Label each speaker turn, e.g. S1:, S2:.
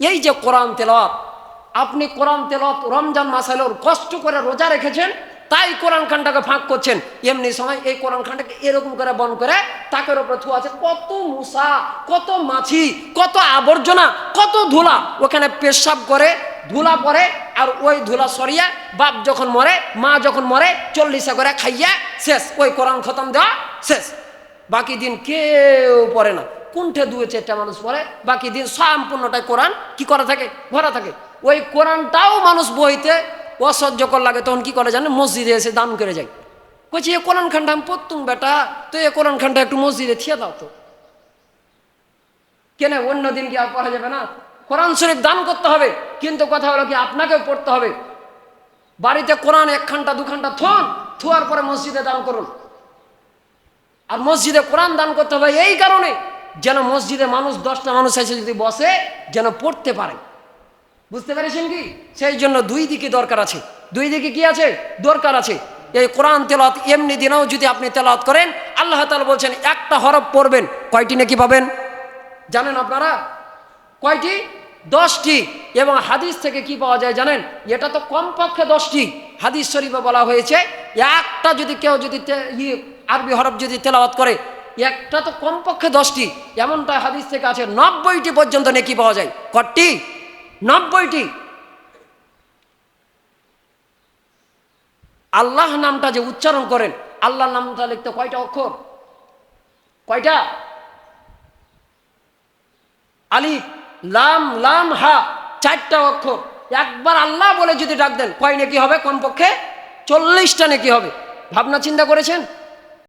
S1: এই যে কোরআন তেলাওয়াত, আপনি কোরআন তেলাওয়াত রমজান মাস হলো কষ্ট করে রোজা রেখেছেন, তাই কোরআন খানটাকে ফাঁক করছেন। এমনি সময় এই কোরআন খানটাকে এরকম করে বন করে তাকের উপরে থুয়া আছে কত মশা, কত মাছি, কত আবর্জনা, কত ধুলা, ওখানে পেশাব করে ধুলা পরে, আর ওই ধুলা সরিয়া বাপ যখন মরে, মা যখন মরে, 40 করে খাইয়া শেষ, ওই কোরআন খতম দেওয়া শেষ। বাকি দিন কেউ পড়ে না, কুণ্ঠে 2-4টা মানুষ পড়ে, বাকি দিন সম্পূর্ণটাই কোরআন কি করা থাকে, ভরা থাকে। ওই কোরআনটাও মানুষ বইতে অসহ্যকর লাগে, তখন কি করে জানে, মসজিদে এসে দান করে যায়। কইছি এ কোরআন খানটা আমি পড়তুম বেটা, তো এ কোরআন খানটা একটু মসজিদে থিয়ে দাও তো। কেন অন্য দিন কি আর পড়া যাবে না? কোরআন শরীফ দান করতে হবে, কিন্তু কথা হলো কি আপনাকেও পড়তে হবে। বাড়িতে কোরআন 1 ঘন্টা 2 ঘন্টা থোয়ার পরে মসজিদে দান করুন। আর মসজিদে কোরআন দান করতে হবে এই কারণে, যেন মসজিদে মানুষ 10টা মানুষ এসে যদি বসে যেন পড়তে পারে। বুঝতে পেরেছেন কি? সেই জন্য 2 দিকে দরকার আছে, 2 দিকে কি আছে, দরকার আছে। এই কোরআন তেলাওয়াত এমনি দিনেও যদি আপনি তেলাওয়াত করেন, আল্লাহ তাআলা বলছেন একটা হরফ পড়বেন, কয়টি নেকি পাবেন জানেন আপনারা? কয়টি? 10টি। এবং হাদিস থেকে কি পাওয়া যায় জানেন? এটা তো কমপক্ষে 10টি। হাদিস শরীফে বলা হয়েছে একটা যদি কেউ যদি আরবি হরফ যদি তেলাওয়াত করে, একটা তো কমপক্ষে 10টি, এমনটা হাদিস থেকে আছে 90টি পর্যন্ত নেকি পাওয়া যায়। কয়টি? 90টি। আল্লাহ নামটা যে উচ্চারণ করেন, আল্লাহ নামটা লিখতে কয়টা অক্ষর? কয়টা? আলিফ লাম লাম হা, 4টা অক্ষর। একবার আল্লাহ বলে যদি ডাক দেন, কয় নেকি হবে? কমপক্ষে 40টা নেকি হবে। ভাবনা চিন্তা করেছেন?